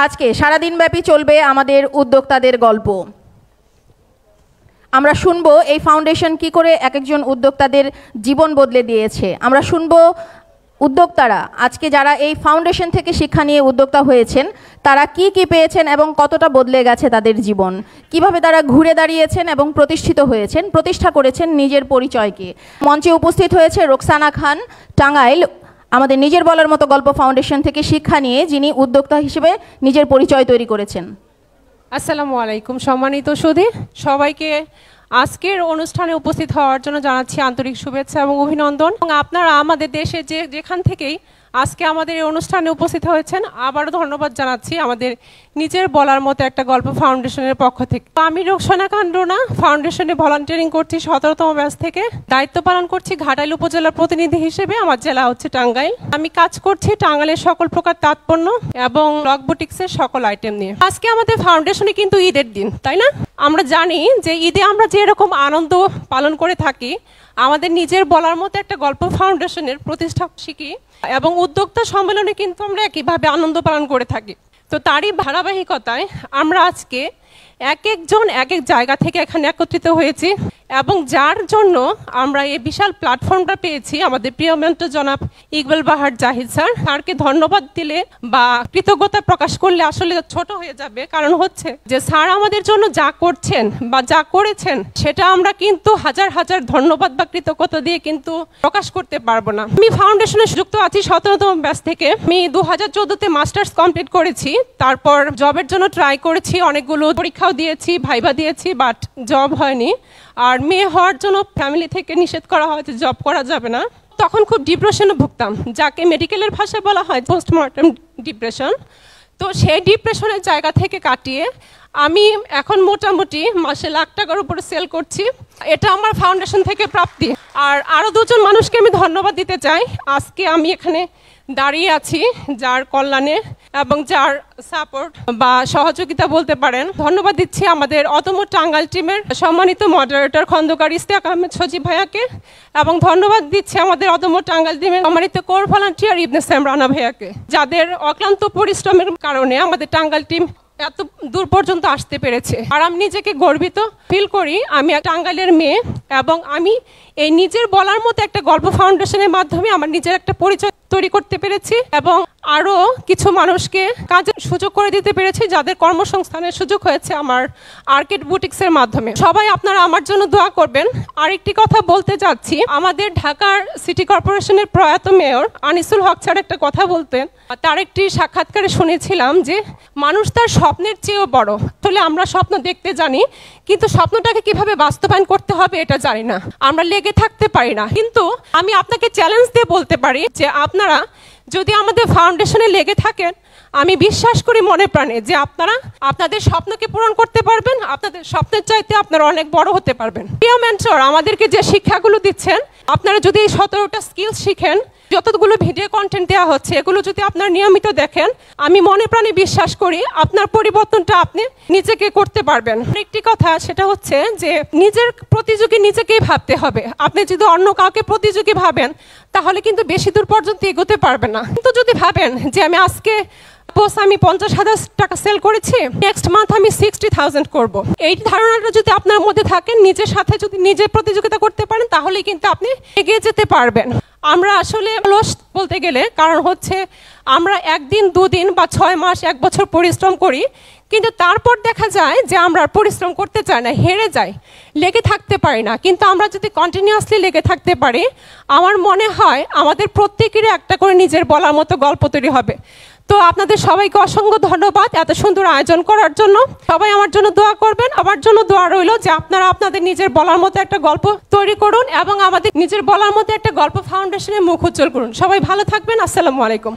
আজকে সারাদিনব্যাপী চলবে আমাদের উদ্যোক্তাদের গল্প। আমরা শুনবো এই ফাউন্ডেশন কি করে এক একজন উদ্যোক্তাদের জীবন বদলে দিয়েছে। আমরা শুনবো উদ্যোক্তারা আজকে যারা এই ফাউন্ডেশন থেকে শিক্ষা নিয়ে উদ্যোক্তা হয়েছেন তারা কি কি পেয়েছেন এবং কতটা বদলে গেছে তাদের জীবন, কিভাবে তারা ঘুরে দাঁড়িয়েছেন এবং প্রতিষ্ঠিত হয়েছেন, প্রতিষ্ঠা করেছেন নিজের পরিচয়কে। মঞ্চে উপস্থিত হয়েছে রোকসানা খান টাঙ্গাইল, আমাদের নিজের বলার মতো গল্প ফাউন্ডেশন থেকে শিক্ষা নিয়ে যিনি উদ্যোক্তা হিসেবে নিজের পরিচয় তৈরি করেছেন। আসসালামু আলাইকুম সম্মানিত সুধী সবাইকে আজকের অনুষ্ঠানে উপস্থিত হওয়ার জন্য জানাচ্ছি আন্তরিক শুভেচ্ছা এবং অভিনন্দন। এবং আপনারা আমাদের দেশে যেখান থেকেই আজকে আমাদের এই অনুষ্ঠানে উপস্থিত হয়েছেন আবারও ধন্যবাদ জানাচ্ছি আমাদের নিজের বলার মতো একটা গল্প ফাউন্ডেশনের পক্ষ থেকে। আমি রোকসানা খান রুনা ফাউন্ডেশনে ভলান্টিয়ারিং করছি 17তম ব্যাচ থেকে, দায়িত্ব পালন করছি ঘাটাইল উপজেলার প্রতিনিধি হিসেবে। আমার জেলা হচ্ছে টাঙ্গাইল। আমি কাজ করছি টাঙ্গাইলের সকল প্রকার তাঁতপণ্য এবং ব্লক বুটিক্সের সকল আইটেম নিয়ে। আজকে আমাদের ফাউন্ডেশনে কিন্তু ঈদের দিন, তাই না? আমরা জানি যে ঈদে আমরা যেরকম আনন্দ পালন করে থাকি, আমাদের নিজের বলার মতো একটা গল্প ফাউন্ডেশনের প্রতিষ্ঠা শিখি এবং উদ্যোক্তা সম্মেলনে কিন্তু আমরা একইভাবে আনন্দ পালন করে থাকি। তো তারই ধারাবাহিকতায় আমরা আজকে এক একজন এক এক জায়গা থেকে এখানে একত্রিত হয়েছি এবং যার জন্য আমরা এই বিশাল প্ল্যাটফর্মটা পেয়েছি আমাদের প্রিয় মেন্টর জনাব ইকবাল বাহার জাহিদ স্যার। স্যারকে ধন্যবাদ দিলে বা কৃতজ্ঞতা প্রকাশ করলে আসলে ছোট হয়ে যাবে, কারণ হচ্ছে যে স্যার আমাদের জন্য যা করছেন বা যা করেছেন সেটা আমরা কিন্তু হাজার হাজার ধন্যবাদ বা কৃতজ্ঞতা দিয়ে কিন্তু প্রকাশ করতে পারবো না। আমি ফাউন্ডেশনে যুক্ত আছি 17তম ব্যাচ থেকে। আমি 2014তে মাস্টার্স কমপ্লিট করেছি, তারপর জবের জন্য ট্রাই করেছি, অনেকগুলো পরীক্ষাও দিয়েছি, ভাইবা দিয়েছি, বাট জব হয়নি। আর মেয়ে হওয়ার জন্য ফ্যামিলি থেকে নিষেধ করা হয় যে জব করা যাবে না। তখন খুব ডিপ্রেশনে ভুগতাম, যাকে মেডিকেলের ভাষায় বলা হয় পোস্টমর্টেম ডিপ্রেশন। তো সেই ডিপ্রেশনের জায়গা থেকে কাটিয়ে আমি এখন মোটামুটি মাসে লাখ টাকার উপরে সেল করছি। এটা আমার ফাউন্ডেশন থেকে প্রাপ্তি। আর আরও দুজন মানুষকে আমি ধন্যবাদ দিতে চাই। আজকে আমি এখানে দাঁড়িয়ে আছি যার কল্যাণে এবং যার সাপোর্ট বা সহযোগিতা বলতে পারেন। ধন্যবাদ দিচ্ছি আমাদের অদম্য টাঙ্গাইল টিমের সম্মানিত মডারেটর খন্দকার ইশতিয়াক আহমেদ সজীব ভাইয়াকে, এবং ধন্যবাদ দিচ্ছি আমাদের অদম্য টাঙ্গাইল টিমের সম্মানিত কোর ভলান্টিয়ার ইবনে সাম রানা ভাইয়াকে, যাদের অক্লান্ত পরিশ্রমের কারণে আমাদের টাঙ্গাইল টিম এত দূর পর্যন্ত আসতে পেরেছে। আর আমি নিজেকে গর্বিত ফিল করি, আমি টাঙ্গাইলের মেয়ে এবং আমি এই নিজের বলার মতো একটা গল্প ফাউন্ডেশনের মাধ্যমে আমার নিজের একটা পরিচয় তৈরি করতে পেরেছি এবং আরও কিছু মানুষকে কাজের সুযোগ করে দিতে পেরেছি, যাদের কর্মসংস্থানের সুযোগ হয়েছে আমার আর্কেড বুটিক্সের মাধ্যমে। সবাই আপনারা আমার জন্য দোয়া করবেন। আরেকটি কথা বলতে চাচ্ছি, আমাদের ঢাকার সিটি কর্পোরেশনের প্রয়াত মেয়র আনিসুল হক স্যার একটা কথা বলতেন, তার একটি সাক্ষাৎকারে শুনেছিলাম যে মানুষ তার স্বপ্নের চেয়েও বড়। আসলে আমরা স্বপ্ন দেখতে জানি, কিন্তু স্বপ্নটাকে কিভাবে বাস্তবায়ন করতে হবে এটা জানি না, আমরা লেগে থাকতে পারি না। কিন্তু আমি আপনাকে চ্যালেঞ্জ দিয়ে বলতে পারি যে আপনারা যদি আমাদের ফাউন্ডেশনে লেগে থাকেন, আমি বিশ্বাস করি মনে প্রাণে যে আপনারা আপনাদের স্বপ্নকে পূরণ করতে পারবেন, আপনাদের স্বপ্নের চাইতে আপনারা অনেক বড় হতে পারবেন। প্রিয় মেন্টর আমাদেরকে যে শিক্ষাগুলো দিচ্ছেন, আপনারা যদি এই 17টা স্কিলস শিখেন, যতগুলো ভিডিও কন্টেন্ট দেওয়া হচ্ছে এগুলো যদি আপনারা নিয়মিত দেখেন, আমি মনে প্রাণে বিশ্বাস করি আপনার পরিবর্তনটা আপনি নিজেকে করতে পারবেন। একটি কথা সেটা হচ্ছে যে নিজের প্রতিযোগী নিজেকেই ভাবতে হবে। আপনি যদি অন্য কাউকে প্রতিযোগী ভাবেন তাহলে কিন্তু বেশি দূর পর্যন্ত এগোতে পারবেন না। কিন্তু যদি ভাবেন যে আমি আজকে আমি 50,000 টাকা সেল করেছি, নেক্সট মান্থ আমি 60,000 করব, এই ধারণাটা যদি আপনার মধ্যে থাকে, নিজের সাথে যদি নিজের প্রতিযোগিতা করতে পারেন, তাহলেই কিন্তু আপনি এগিয়ে যেতে পারবেন। আমরা আসলে অলস বলতে গেলে, কারণ হচ্ছে আমরা একদিন দুদিন বা 6 মাস 1 বছর পরিশ্রম করি, কিন্তু তারপর দেখা যায় যে আমরা পরিশ্রম করতে চাই না, হেরে যাই, লেগে থাকতে পারি না। কিন্তু আমরা যদি কন্টিনিউয়াসলি লেগে থাকতে পারি, আমার মনে হয় আমাদের প্রত্যেকেরই একটা করে নিজের বলার মতো গল্প তৈরি হবে। তো আপনাদের সবাইকে অসংখ্য ধন্যবাদ এত সুন্দর আয়োজন করার জন্য। সবাই আমার জন্য দোয়া করবেন, আমার জন্য দোয়া রইল যে আপনারা আপনাদের নিজের বলার মতো একটা গল্প তৈরি করুন এবং আমাদের নিজের বলার মতো একটা গল্প ফাউন্ডেশনের মুখ উজ্জ্বল করুন। সবাই ভালো থাকবেন। আসসালামু আলাইকুম।